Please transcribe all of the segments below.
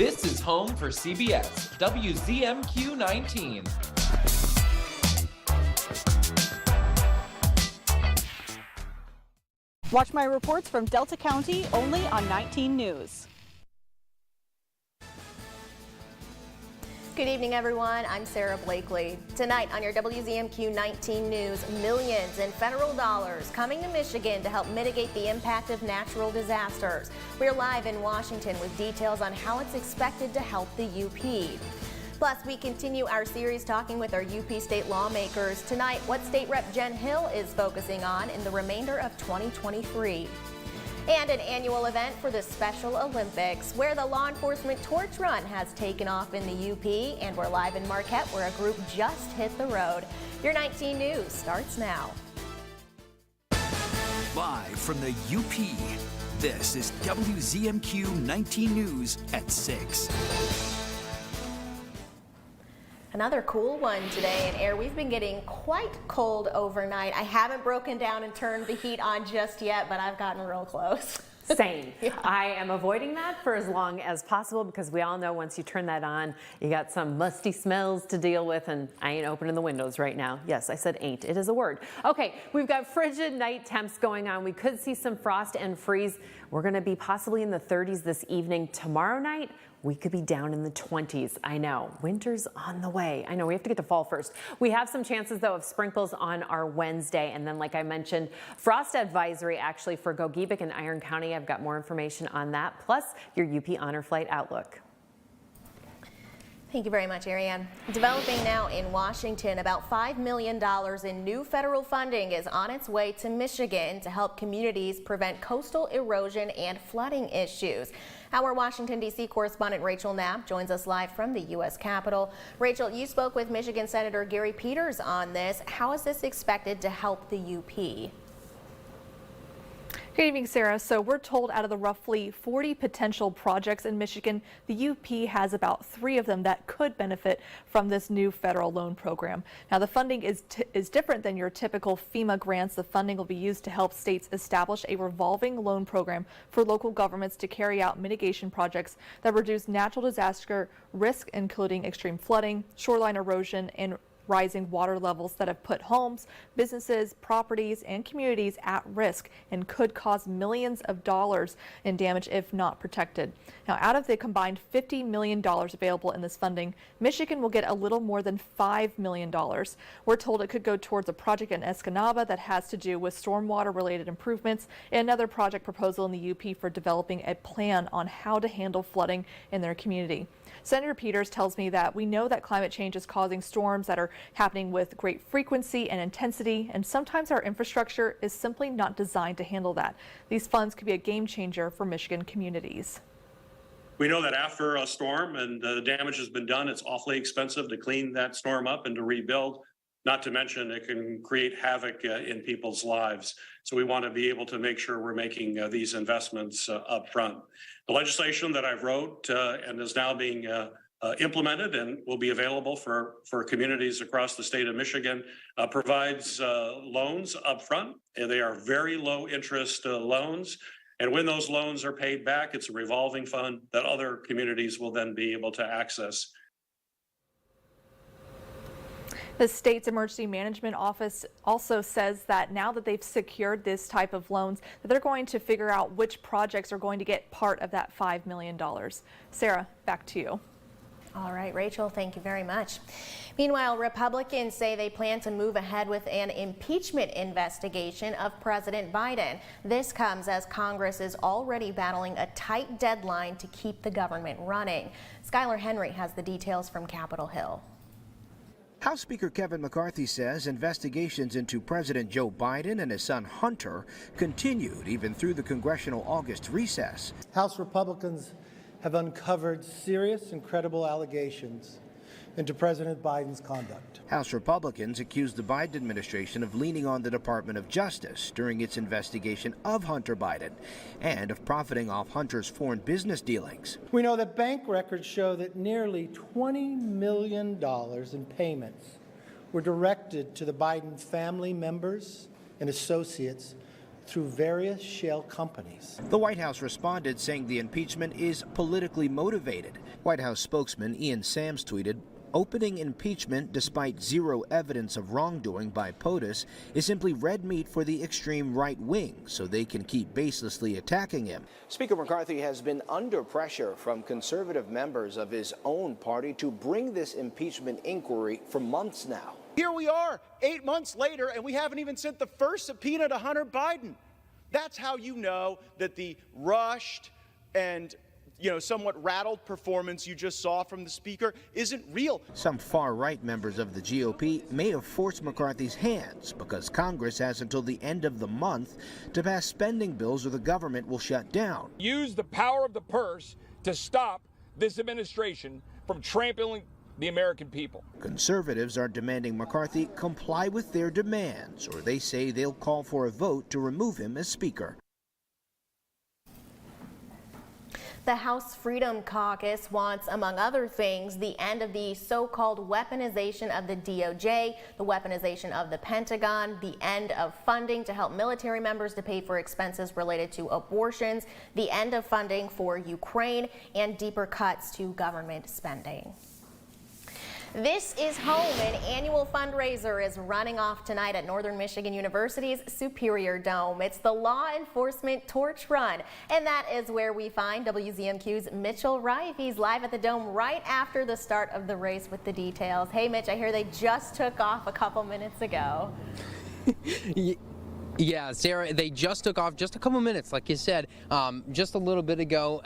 This is home for CBS, WZMQ 19. Watch my reports from Delta County only on 19 News. Good evening, everyone. I'm Sarah Blakely. Tonight on your WZMQ 19 News, millions in federal dollars coming to Michigan to help mitigate the impact of natural disasters. We're live in Washington with details on how it's expected to help the UP. Plus, we continue our series talking with our UP state lawmakers. Tonight, what State Rep Jen Hill is focusing on in the remainder of 2023. And an annual event for the Special Olympics, where the law enforcement torch run has taken off in the UP. And we're live in Marquette, where a group just hit the road. Your 19 News starts now. Live from the UP, this is WZMQ 19 News at 6. Another cool one today in air. We've been getting quite cold overnight. I haven't broken down and turned the heat on just yet, but I've gotten real close. Same. Yeah. I am avoiding that for as long as possible because we all know once you turn that on, you got some musty smells to deal with, and I ain't opening the windows right now. Yes, I said ain't. It is a word. Okay, we've got frigid night temps going on. We could see some frost and freeze. We're going to be possibly in the 30s this evening. Tomorrow night, we could be down in the 20s. I know, winter's on the way. I know, we have to get to fall first. We have some chances, though, of sprinkles on our Wednesday. And then, like I mentioned, frost advisory actually for Gogebic and Iron County. I've got more information on that, plus your UP Honor Flight outlook. Thank you very much, Ariane. Developing now in Washington, about $5 million in new federal funding is on its way to Michigan to help communities prevent coastal erosion and flooding issues. Our Washington, D.C. correspondent Rachel Knapp joins us live from the U.S. Capitol. Rachel, you spoke with Michigan Senator Gary Peters on this. How is this expected to help the UP? Good evening, Sarah. So we're told out of the roughly 40 potential projects in Michigan, the UP has about 3 of them that could benefit from this new federal loan program. Now, the funding is different than your typical FEMA grants. The funding will be used to help states establish a revolving loan program for local governments to carry out mitigation projects that reduce natural disaster risk, including extreme flooding, shoreline erosion, and rising water levels that have put homes, businesses, properties, and communities at risk and could cause millions of dollars in damage if not protected. Now, out of the combined $50 million available in this funding, Michigan will get a little more than $5 million. We're told it could go towards a project in Escanaba that has to do with stormwater-related improvements, and another project proposal in the UP for developing a plan on how to handle flooding in their community. Senator Peters tells me that we know that climate change is causing storms that are happening with great frequency and intensity, and sometimes our infrastructure is simply not designed to handle that. These funds could be a game changer for Michigan communities. We know that after a storm and the damage has been done, it's awfully expensive to clean that storm up and to rebuild. Not to mention it can create havoc in people's lives. So we want to be able to make sure we're making these investments up front. The legislation that I've wrote and is now being implemented and will be available for communities across the state of Michigan provides loans up front. And they are very low interest loans. And when those loans are paid back, it's a revolving fund that other communities will then be able to access. The state's emergency management office also says that now that they've secured this type of loans, that they're going to figure out which projects are going to get part of that $5 million. Sarah, back to you. All right, Rachel, thank you very much. Meanwhile, Republicans say they plan to move ahead with an impeachment investigation of President Biden. This comes as Congress is already battling a tight deadline to keep the government running. Skylar Henry has the details from Capitol Hill. House Speaker Kevin McCarthy says investigations into President Joe Biden and his son Hunter continued even through the congressional August recess. House Republicans have uncovered serious and credible allegations into President Biden's conduct. House Republicans accused the Biden administration of leaning on the Department of Justice during its investigation of Hunter Biden and of profiting off Hunter's foreign business dealings. We know that bank records show that nearly $20 million in payments were directed to the Biden family members and associates through various shale companies. The White House responded saying the impeachment is politically motivated. White House spokesman Ian Sams tweeted, "Opening impeachment despite zero evidence of wrongdoing by POTUS is simply red meat for the extreme right wing so they can keep baselessly attacking him." Speaker McCarthy has been under pressure from conservative members of his own party to bring this impeachment inquiry for months now. Here we are, 8 months later, and we haven't even sent the first subpoena to Hunter Biden. That's how you know that the rushed and somewhat rattled performance you just saw from the speaker isn't real. Some far-right members of the GOP may have forced McCarthy's hands because Congress has until the end of the month to pass spending bills or the government will shut down. Use the power of the purse to stop this administration from trampling the American people. Conservatives are demanding McCarthy comply with their demands, or they say they'll call for a vote to remove him as Speaker. The House Freedom Caucus wants, among other things, the end of the so-called weaponization of the DOJ, the weaponization of the Pentagon, the end of funding to help military members to pay for expenses related to abortions, the end of funding for Ukraine, and deeper cuts to government spending. This is home. An annual fundraiser is running off tonight at Northern Michigan University's Superior Dome. It's the Law Enforcement Torch Run, and that is where we find WZMQ's Mitchell Reif. He's live at the Dome right after the start of the race with the details. Hey, Mitch, I hear they just took off a couple minutes ago. Yeah, Sarah, they just took off just a couple minutes, like you said, just a little bit ago.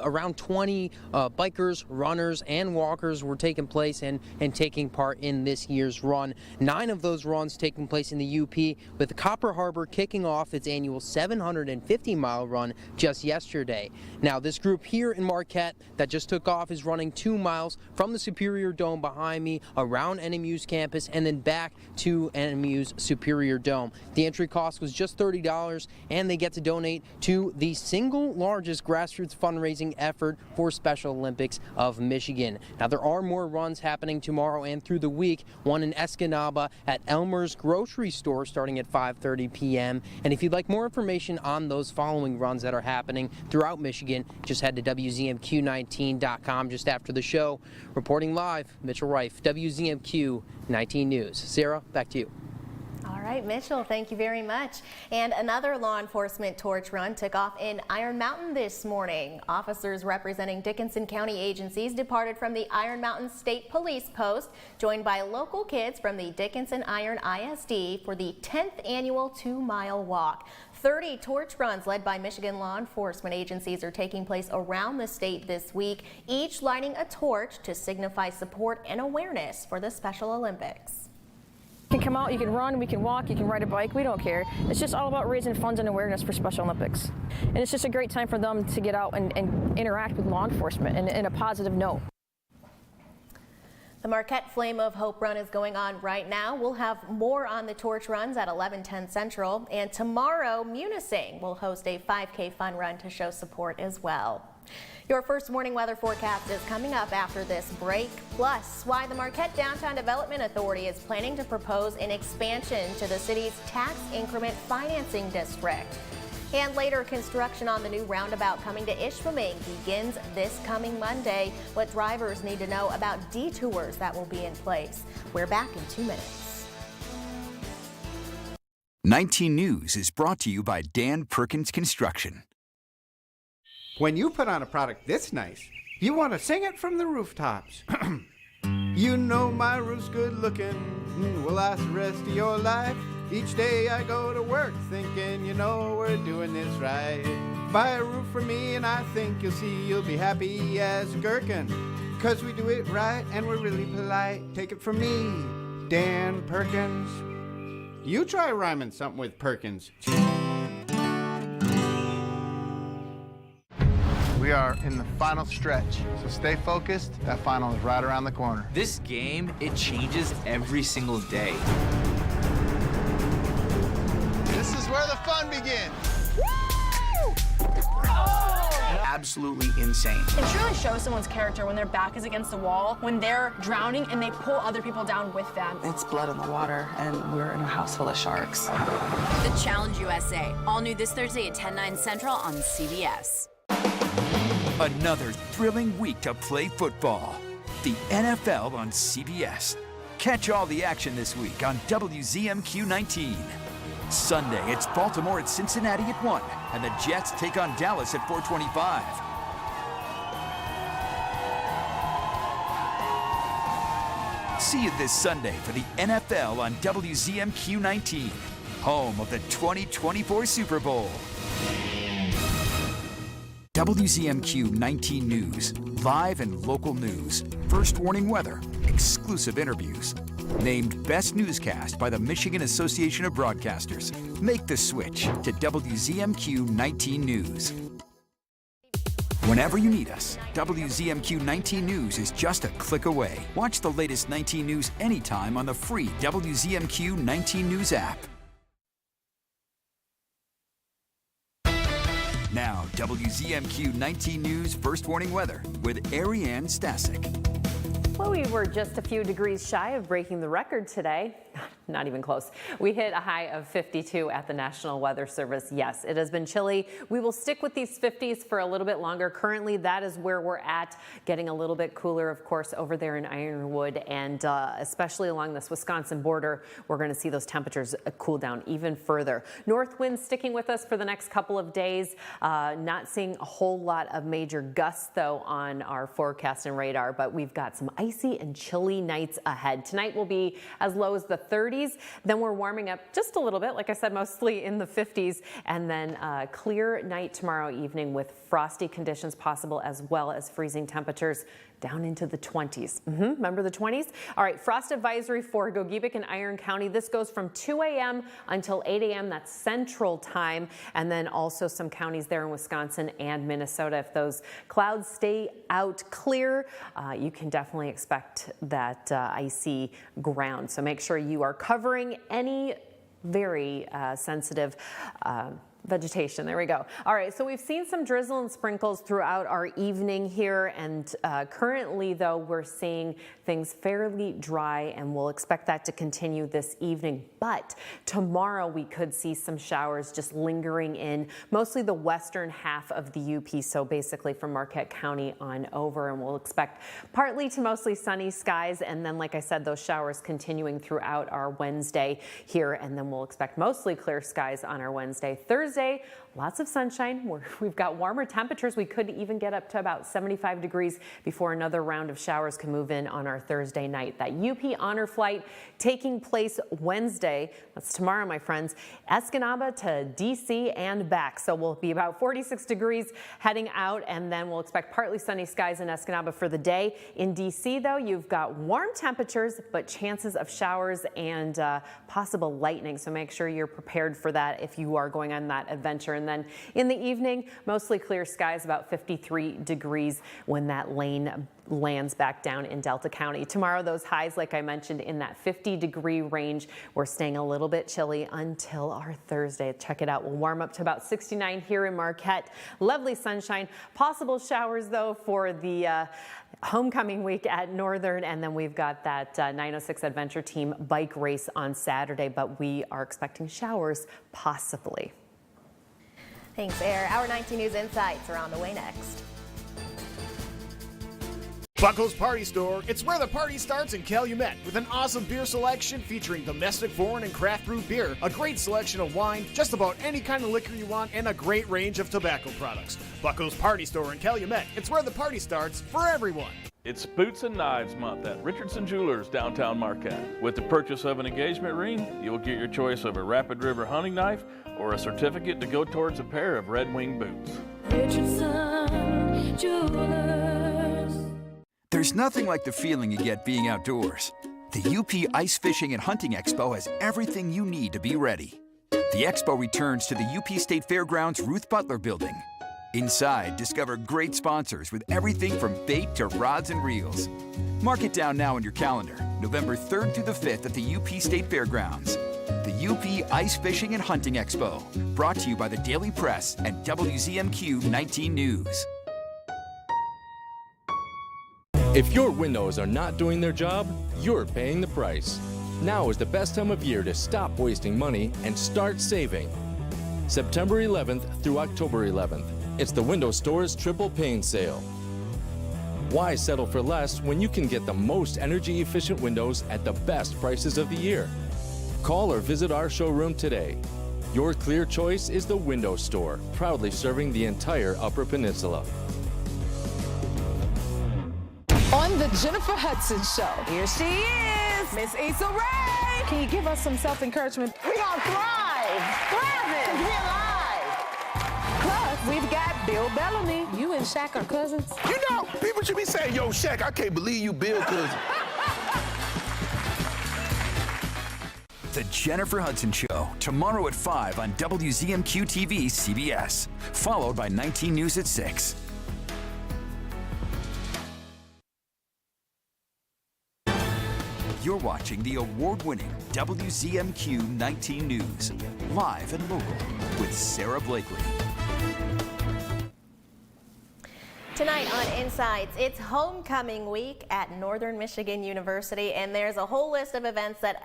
Around 20 bikers, runners, and walkers were taking place and taking part in this year's run. 9 of those runs taking place in the UP, with Copper Harbor kicking off its annual 750-mile run just yesterday. Now, this group here in Marquette that just took off is running 2 miles from the Superior Dome behind me, around NMU's campus, and then back to NMU's Superior Dome. The entry cost was just $30, and they get to donate to the single largest grassroots fundraising effort for Special Olympics of Michigan. Now, there are more runs happening tomorrow and through the week. One in Escanaba at Elmer's grocery store starting at 5:30 p.m. And if you'd like more information on those following runs that are happening throughout Michigan, just head to WZMQ19.com just after the show. Reporting live, Mitchell Reif, WZMQ 19 News. Sarah, back to you. All right, Mitchell, thank you very much. And another law enforcement torch run took off in Iron Mountain this morning. Officers representing Dickinson County agencies departed from the Iron Mountain State Police Post, joined by local kids from the Dickinson Iron ISD for the 10th annual 2-mile walk. 30 torch runs led by Michigan law enforcement agencies are taking place around the state this week, each lighting a torch to signify support and awareness for the Special Olympics. You can come out, you can run, we can walk, you can ride a bike, we don't care. It's just all about raising funds and awareness for Special Olympics. And it's just a great time for them to get out and interact with law enforcement in a positive note. The Marquette Flame of Hope run is going on right now. We'll have more on the torch runs at 11:10 Central. And tomorrow, Munising will host a 5K fun run to show support as well. Your first morning weather forecast is coming up after this break, plus why the Marquette Downtown Development Authority is planning to propose an expansion to the city's tax increment financing district. And later, construction on the new roundabout coming to Ishpeming begins this coming Monday. What drivers need to know about detours that will be in place. We're back in 2 minutes. 19 News is brought to you by Dan Perkins Construction. When you put on a product this nice, you want to sing it from the rooftops. You know my roof's good looking, will last the rest of your life. Each day I go to work thinking, you know we're doing this right. Buy a roof for me and I think you'll see you'll be happy as a gherkin. 'Cause we do it right and we're really polite. Take it from me, Dan Perkins. You try rhyming something with Perkins. We are in the final stretch, so stay focused. That final is right around the corner. This game, it changes every single day. This is where the fun begins. Oh! absolutely insane. It truly shows someone's character when their back is against the wall, when they're drowning and they pull other people down with them. It's blood in the water, and we're in a house full of sharks. The Challenge USA, all new this Thursday at 10/9 Central on CBS. Another thrilling week to play football. The NFL on CBS. Catch all the action this week on WZMQ 19. Sunday, it's Baltimore at Cincinnati at 1, and the Jets take on Dallas at 4:25. See you this Sunday for the NFL on WZMQ 19, home of the 2024 Super Bowl. WZMQ 19 News, live and local news, first warning weather, exclusive interviews. Named Best Newscast by the Michigan Association of Broadcasters. Make the switch to WZMQ 19 News. Whenever you need us, WZMQ 19 News is just a click away. Watch the latest 19 News anytime on the free WZMQ 19 News app. Now, WZMQ 19 News First Warning Weather with Ariane Stasic. Well, we were just a few degrees shy of breaking the record today. Not even close. We hit a high of 52 at the National Weather Service. Yes, it has been chilly. We will stick with these 50s for a little bit longer. Currently, that is where we're at, getting a little bit cooler, of course, over there in Ironwood, and especially along this Wisconsin border, we're going to see those temperatures cool down even further. North winds sticking with us for the next couple of days. Not seeing a whole lot of major gusts, though, on our forecast and radar, but we've got some icy and chilly nights ahead. Tonight will be as low as the 30s. Then we're warming up just a little bit, like I said, mostly in the 50s, and then a clear night tomorrow evening with frosty conditions possible, as well as freezing temperatures down into the 20s. Remember the 20s? All right, frost advisory for Gogebic and Iron County. This goes from 2 a.m. until 8 a.m. That's Central Time. And then also some counties there in Wisconsin and Minnesota. If those clouds stay out clear, you can definitely expect that icy ground. So make sure you are covering any very sensitive vegetation. There we go. All right, so we've seen some drizzle and sprinkles throughout our evening here, and currently, though, we're seeing things fairly dry, and we'll expect that to continue this evening. But tomorrow, we could see some showers just lingering in mostly the western half of the UP, so basically from Marquette County on over, and we'll expect partly to mostly sunny skies, and then, like I said, those showers continuing throughout our Wednesday here, and then we'll expect mostly clear skies on our Wednesday. Thursday, lots of sunshine. We've got warmer temperatures. We could even get up to about 75 degrees before another round of showers can move in on our Thursday night. That UP honor flight taking place Wednesday. That's tomorrow, my friends. Escanaba to DC and back. So we'll be about 46 degrees heading out, and then we'll expect partly sunny skies in Escanaba for the day. In DC, though, you've got warm temperatures, but chances of showers and possible lightning. So make sure you're prepared for that if you are going on that adventure. And then in the evening, mostly clear skies, about 53 degrees when that lane lands back down in Delta County. Tomorrow, those highs, like I mentioned, in that 50-degree range. We're staying a little bit chilly until our Thursday. Check it out. We'll warm up to about 69 here in Marquette. Lovely sunshine. Possible showers, though, for the homecoming week at Northern, and then we've got that 906 Adventure Team bike race on Saturday, but we are expecting showers possibly. Thanks, Air. Our 19 News Insights are on the way next. Buckle's Party Store. It's where the party starts in Calumet, with an awesome beer selection featuring domestic, foreign, and craft brew beer, a great selection of wine, just about any kind of liquor you want, and a great range of tobacco products. Buckle's Party Store in Calumet. It's where the party starts for everyone. It's Boots and Knives Month at Richardson Jewelers, downtown Marquette. With the purchase of an engagement ring, you'll get your choice of a Rapid River hunting knife or a certificate to go towards a pair of Red Wing boots. Richardson Jewelers. There's nothing like the feeling you get being outdoors. The UP Ice Fishing and Hunting Expo has everything you need to be ready. The expo returns to the UP State Fairgrounds Ruth Butler Building. Inside, discover great sponsors with everything from bait to rods and reels. Mark it down now on your calendar, November 3rd through the 5th at the UP State Fairgrounds. The UP Ice Fishing and Hunting Expo, brought to you by the Daily Press and WZMQ 19 News. If your windows are not doing their job, you're paying the price. Now is the best time of year to stop wasting money and start saving. September 11th through October 11th. It's the Window Store's Triple Pane Sale. Why settle for less when you can get the most energy-efficient windows at the best prices of the year? Call or visit our showroom today. Your clear choice is the Window Store, proudly serving the entire Upper Peninsula. On the Jennifer Hudson Show, here she is, Miss Issa Rae. Can you give us some self-encouragement? We gonna thrive. Thriving. We're alive. Plus, we've got Bill Bellamy. You and Shaq are cousins. You know, people should be saying, yo, Shaq, I can't believe you Bill cousin. The Jennifer Hudson Show, tomorrow at 5 on WZMQ TV CBS, followed by 19 News at 6. You're watching the award-winning WZMQ 19 News, live and local, with Sarah Blakely. Tonight on Insights, it's homecoming week at Northern Michigan University, and there's a whole list of events that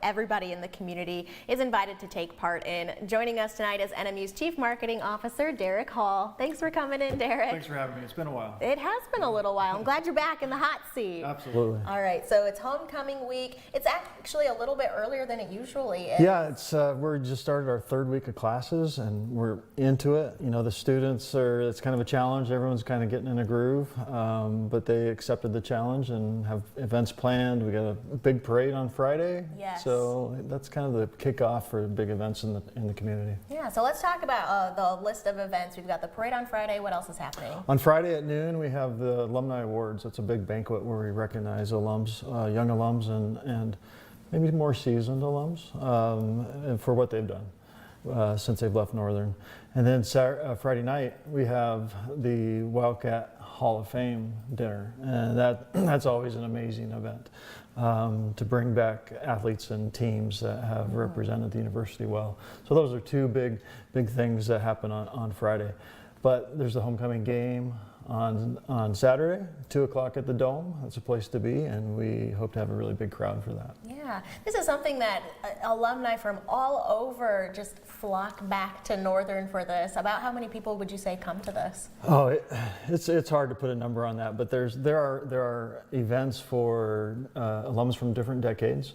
everybody in the community is invited to take part in. Joining us tonight is NMU's Chief Marketing Officer, Derek Hall. Thanks for coming in, Derek. Thanks for having me. It's been a while. It has been a little while. I'm glad you're back in the hot seat. Absolutely. All right, so it's homecoming week. It's actually a little bit earlier than it usually is. Yeah, it's we're just started our third week of classes, and we're into it. You know, the students it's kind of a challenge. Everyone's kind of getting in a groove, but they accepted the challenge and have events planned. We got a big parade on Friday. Yes. So that's kind of the kickoff for big events in the community. Yeah, so let's talk about the list of events. We've got the parade on Friday. What else is happening? On Friday at noon, we have the Alumni Awards. It's a big banquet where we recognize alums, young alums and maybe more seasoned alums and for what they've done since they've left Northern. And then Friday night, we have the Wildcat Hall of Fame dinner. And that's always an amazing event to bring back athletes and teams that have represented the university well. So those are two big things that happen on Friday. But there's the homecoming game on Saturday, 2 o'clock at the Dome. That's a place to be, and we hope to have a really big crowd for that. Yeah, this is something that alumni from all over just flock back to Northern for this. About how many people would you say come to this? Oh, it's hard to put a number on that, but there are events for alums from different decades.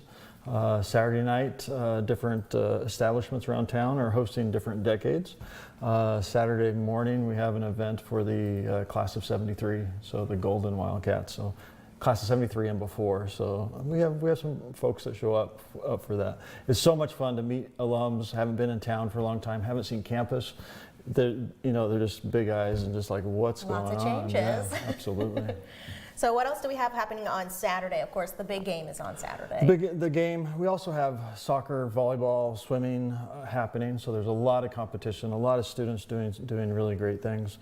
Saturday night, different establishments around town are hosting different decades. Saturday morning, we have an event for the class of 73, so the Golden Wildcats. So class of 73 and before. So we have some folks that show up for that. It's so much fun to meet alums. Haven't been in town for a long time. Haven't seen campus. They're just big eyes and just like, what's going on? Lots of changes. Yeah, absolutely. So what else do we have happening on Saturday? Of course, the big game is on Saturday. The game, we also have soccer, volleyball, swimming happening. So there's a lot of competition, a lot of students doing really great things.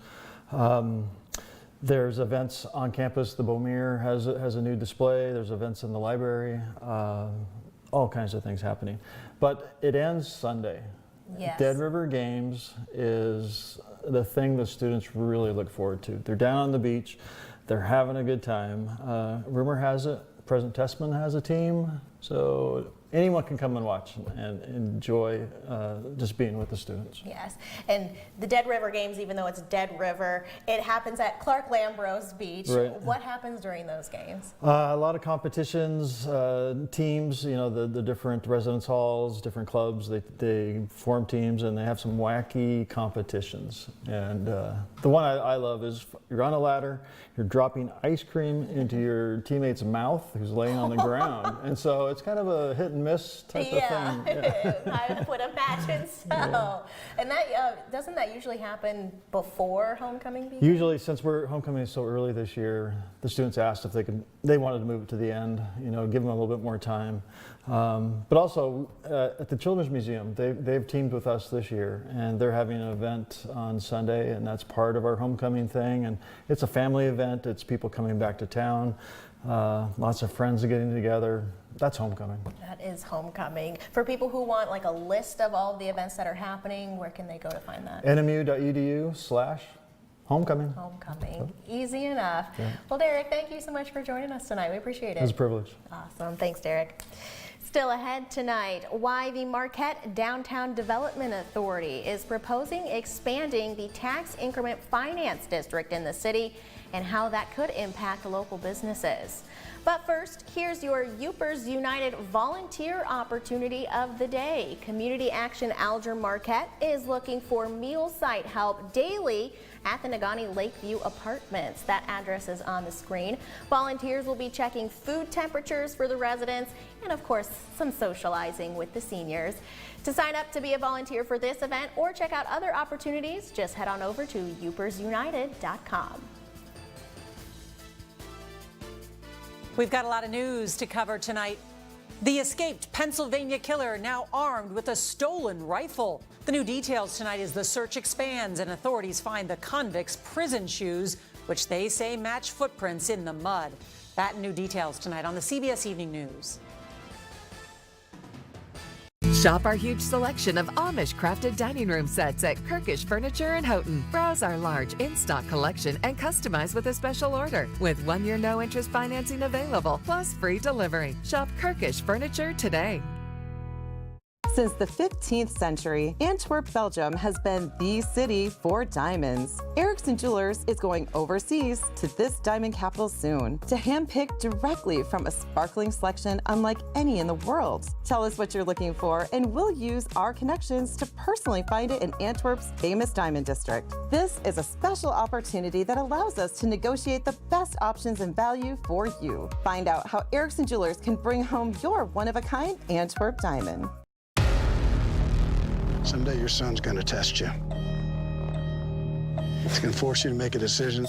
There's events on campus. The Beaumere has a new display. There's events in the library, all kinds of things happening. But it ends Sunday. Yes. Dead River Games is the thing the students really look forward to. They're down on the beach. They're having a good time. Rumor has it, President Tessman has a team, so anyone can come and watch and enjoy just being with the students. Yes, and the Dead River Games, even though it's Dead River, it happens at Clark Lambrose Beach. Right. What happens during those games? A lot of competitions, teams, the different residence halls, different clubs, they form teams and they have some wacky competitions. And the one I love is you're on a ladder, you're dropping ice cream into your teammate's mouth who's laying on the ground. And so it's kind of a hit and miss type of thing. Yeah, I would imagine so. Yeah. And that doesn't that usually happen before homecoming begins? Usually, since homecoming is so early this year, the students asked if they wanted to move it to the end, give them a little bit more time. But also at the Children's Museum, they've teamed with us this year, and they're having an event on Sunday, and that's part of our homecoming thing. And it's a family event. It's people coming back to town. Lots of friends are getting together. That's homecoming. That is homecoming. For people who want like a list of all of the events that are happening, where can they go to find that? NMU.edu/ Homecoming. Homecoming. Easy enough. Yeah. Well, Derek, thank you so much for joining us tonight. We appreciate it. It was a privilege. Awesome. Thanks, Derek. Still ahead tonight, why the Marquette Downtown Development Authority is proposing expanding the tax increment finance district in the city and how that could impact local businesses. But first, here's your Upers United volunteer opportunity of the day. Community Action Alger Marquette is looking for meal site help daily at the Negaunee Lakeview Apartments. That address is on the screen. Volunteers will be checking food temperatures for the residents and, of course, some socializing with the seniors. To sign up to be a volunteer for this event or check out other opportunities, just head on over to upersunited.com. We've got a lot of news to cover tonight. The escaped Pennsylvania killer now armed with a stolen rifle. The new details tonight as the search expands and authorities find the convict's prison shoes, which they say match footprints in the mud. That and new details tonight on the CBS Evening News. Shop our huge selection of Amish crafted dining room sets at Kirkish Furniture in Houghton. Browse our large in-stock collection and customize with a special order with 1-year no-interest financing available, plus free delivery. Shop Kirkish Furniture today. Since the 15th century, Antwerp, Belgium has been the city for diamonds. Erickson Jewelers is going overseas to this diamond capital soon to handpick directly from a sparkling selection unlike any in the world. Tell us what you're looking for and we'll use our connections to personally find it in Antwerp's famous diamond district. This is a special opportunity that allows us to negotiate the best options and value for you. Find out how Erickson Jewelers can bring home your one-of-a-kind Antwerp diamond. Someday your son's gonna test you. It's gonna force you to make a decision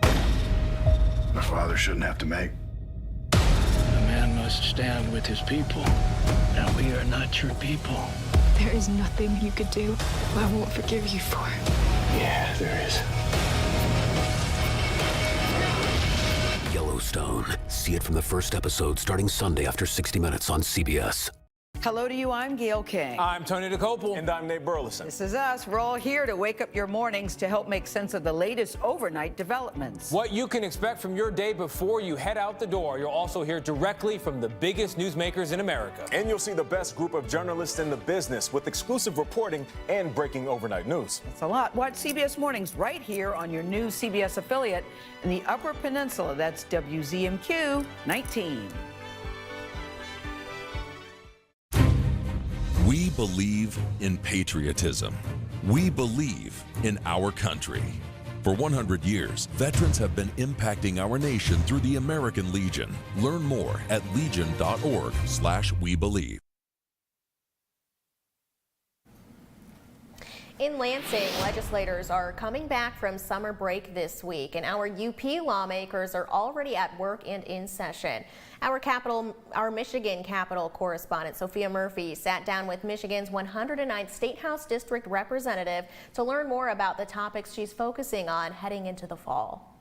a father shouldn't have to make. A man must stand with his people. Now we are not your people. There is nothing you could do I won't forgive you for. Yeah, there is. Yellowstone. See it from the first episode starting Sunday after 60 Minutes on CBS. Hello to you, I'm Gail King. I'm Tony DeCopel. And I'm Nate Burleson. This is us. We're all here to wake up your mornings to help make sense of the latest overnight developments. What you can expect from your day before you head out the door. You'll also hear directly from the biggest newsmakers in America. And you'll see the best group of journalists in the business with exclusive reporting and breaking overnight news. That's a lot. Watch CBS Mornings right here on your new CBS affiliate in the Upper Peninsula. That's WZMQ 19. We believe in patriotism. We believe in our country. For 100 years, veterans have been impacting our nation through the American Legion. Learn more at legion.org/webelieve. In Lansing, legislators are coming back from summer break this week, and our UP lawmakers are already at work and in session. Our Michigan Capitol correspondent, Sophia Murphy, sat down with Michigan's 109th State House District representative to learn more about the topics she's focusing on heading into the fall.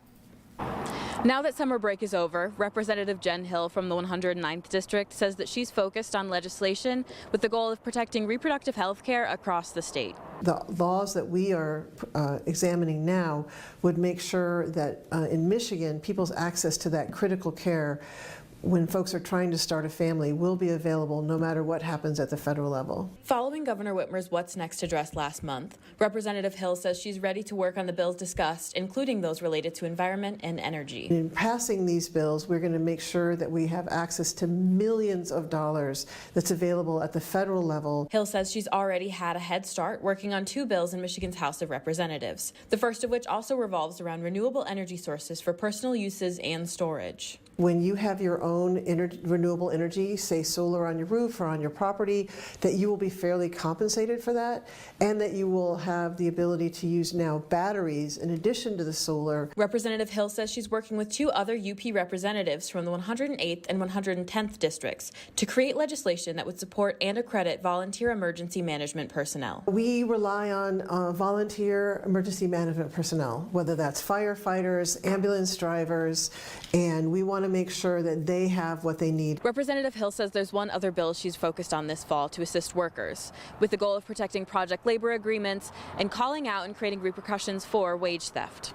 Now that summer break is over, Representative Jen Hill from the 109th District says that she's focused on legislation with the goal of protecting reproductive health care across the state. The laws that we are examining now would make sure that in Michigan, people's access to that critical care when folks are trying to start a family will be available no matter what happens at the federal level. Following Governor Whitmer's What's Next address last month, Representative Hill says she's ready to work on the bills discussed, including those related to environment and energy. In passing these bills, we're going to make sure that we have access to millions of dollars that's available at the federal level. Hill says she's already had a head start working on 2 bills in Michigan's House of Representatives, the first of which also revolves around renewable energy sources for personal uses and storage. When you have your own renewable energy, say solar on your roof or on your property, that you will be fairly compensated for that, and that you will have the ability to use now batteries in addition to the solar. Representative Hill says she's working with 2 other UP representatives from the 108th and 110th districts to create legislation that would support and accredit volunteer emergency management personnel. We rely on volunteer emergency management personnel, whether that's firefighters, ambulance drivers, and we want to make sure that they they have what they need. Representative Hill says there's one other bill she's focused on this fall to assist workers, with the goal of protecting project labor agreements and calling out and creating repercussions for wage theft.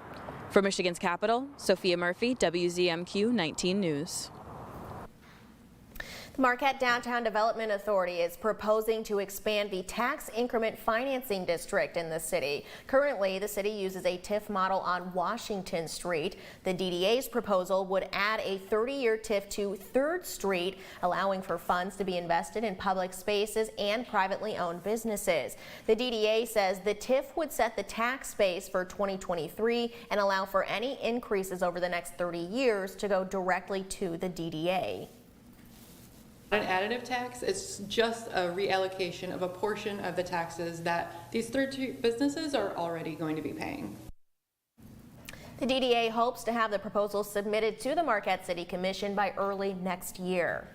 For Michigan's capital, Sophia Murphy, WZMQ 19 News. The Marquette Downtown Development Authority is proposing to expand the tax increment financing district in the city. Currently, the city uses a TIF model on Washington Street. The DDA's proposal would add a 30-year TIF to 3rd Street, allowing for funds to be invested in public spaces and privately owned businesses. The DDA says the TIF would set the tax base for 2023 and allow for any increases over the next 30 years to go directly to the DDA. An additive tax is just a reallocation of a portion of the taxes that these third-tier businesses are already going to be paying. The DDA hopes to have the proposal submitted to the Marquette City Commission by early next year.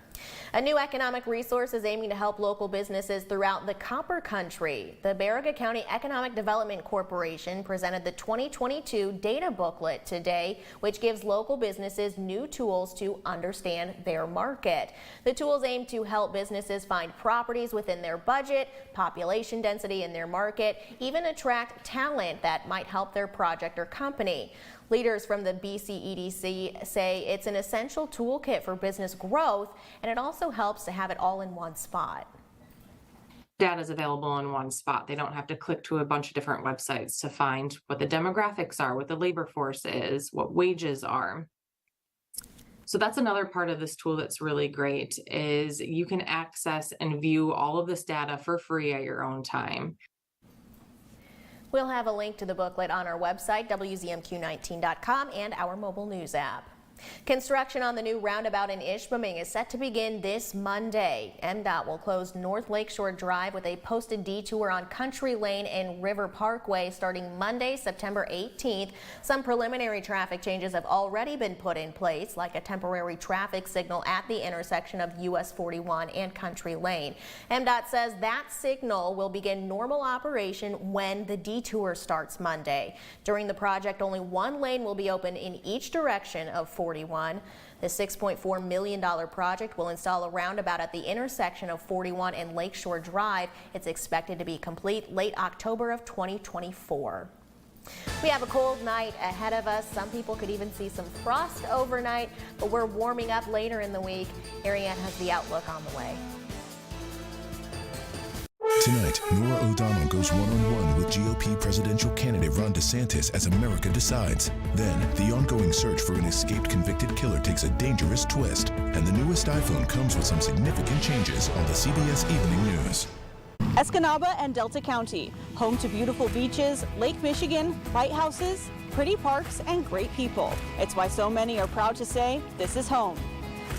A new economic resource is aiming to help local businesses throughout the Copper Country. The Baraga County Economic Development Corporation presented the 2022 data booklet today, which gives local businesses new tools to understand their market. The tools aim to help businesses find properties within their budget, population density in their market, even attract talent that might help their project or company. Leaders from the BCEDC say it's an essential toolkit for business growth, and it also helps to have it all in one spot. Data is available in one spot. They don't have to click to a bunch of different websites to find what the demographics are, what the labor force is, what wages are. So that's another part of this tool that's really great, is you can access and view all of this data for free at your own time. We'll have a link to the booklet on our website, WZMQ19.com, and our mobile news app. Construction on the new roundabout in Ishpeming is set to begin this Monday. MDOT will close North Lakeshore Drive with a posted detour on Country Lane and River Parkway starting Monday, September 18th. Some preliminary traffic changes have already been put in place, like a temporary traffic signal at the intersection of US 41 and Country Lane. MDOT says that signal will begin normal operation when the detour starts Monday. During the project, only one lane will be open in each direction of 41. The $6.4 million project will install a roundabout at the intersection of 41 and Lakeshore Drive. It's expected to be complete late October of 2024. We have a cold night ahead of us. Some people could even see some frost overnight, but we're warming up later in the week. Ariane has the outlook on the way. Tonight, Norah O'Donnell goes one-on-one with GOP presidential candidate Ron DeSantis as America decides. Then, the ongoing search for an escaped convicted killer takes a dangerous twist. And the newest iPhone comes with some significant changes on the CBS Evening News. Escanaba and Delta County, home to beautiful beaches, Lake Michigan, lighthouses, pretty parks, and great people. It's why so many are proud to say, this is home.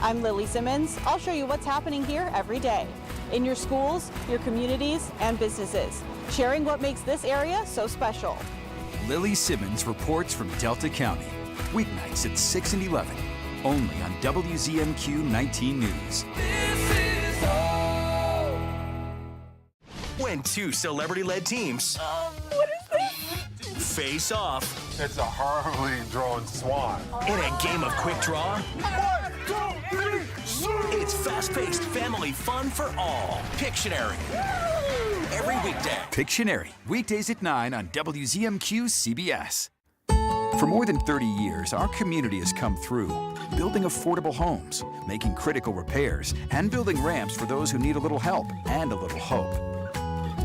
I'm Lily Simmons. I'll show you what's happening here every day. In your schools, your communities, and businesses, sharing what makes this area so special. Lily Simmons reports from Delta County, weeknights at 6 and 11, only on WZMQ 19 News. When two celebrity-led teams What is this? face off It's a Harley-drawn swan. in a game of quick draw, 1, 2, 3, shoot! it's fast-paced family fun for all. Pictionary. Every weekday. Pictionary, weekdays at 9 on WZMQ CBS. For more than 30 years, our community has come through, building affordable homes, making critical repairs, and building ramps for those who need a little help and a little hope.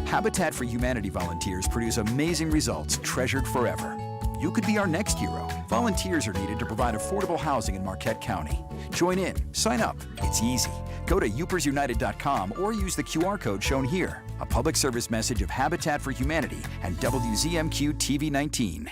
Habitat for Humanity volunteers produce amazing results treasured forever. You could be our next hero. Volunteers are needed to provide affordable housing in Marquette County. Join in, sign up, it's easy. Go to UpersUnited.com or use the QR code shown here. A public service message of Habitat for Humanity and WZMQ TV 19.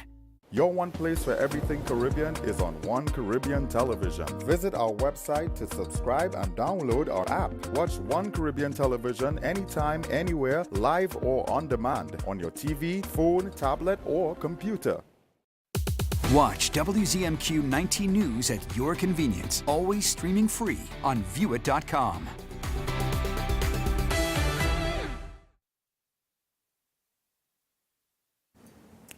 Your one place for everything Caribbean is on One Caribbean Television. Visit our website to subscribe and download our app. Watch One Caribbean Television anytime, anywhere, live or on demand, on your TV, phone, tablet, or computer. Watch WZMQ 19 News at your convenience, always streaming free on viewit.com.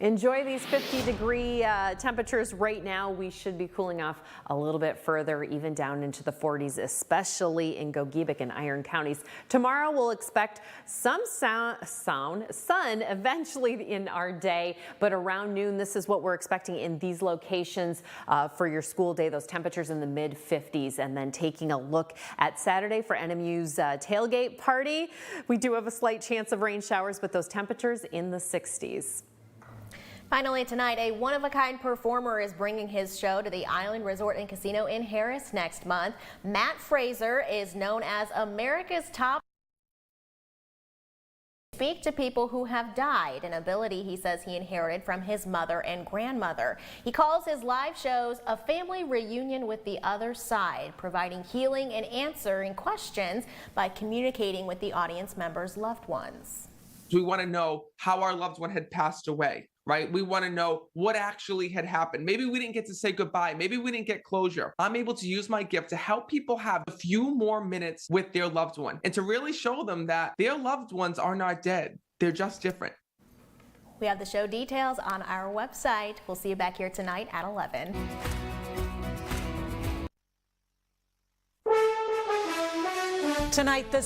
Enjoy these 50-degree temperatures right now. We should be cooling off a little bit further, even down into the 40s, especially in Gogebic and Iron counties. Tomorrow we'll expect some sun eventually in our day, but around noon, this is what we're expecting in these locations for your school day. Those temperatures in the mid-50s, and then taking a look at Saturday for NMU's tailgate party. We do have a slight chance of rain showers, but those temperatures in the 60s. Finally tonight, a one-of-a-kind performer is bringing his show to the Island Resort and Casino in Harris next month. Matt Fraser is known as America's Top. Speak to people who have died, an ability he says he inherited from his mother and grandmother. He calls his live shows a family reunion with the other side, providing healing and answering questions by communicating with the audience members' loved ones. We want to know how our loved one had passed away, right? We want to know what actually had happened. Maybe we didn't get to say goodbye. Maybe we didn't get closure. I'm able to use my gift to help people have a few more minutes with their loved one and to really show them that their loved ones are not dead. They're just different. We have the show details on our website. We'll see you back here tonight at 11. Tonight, the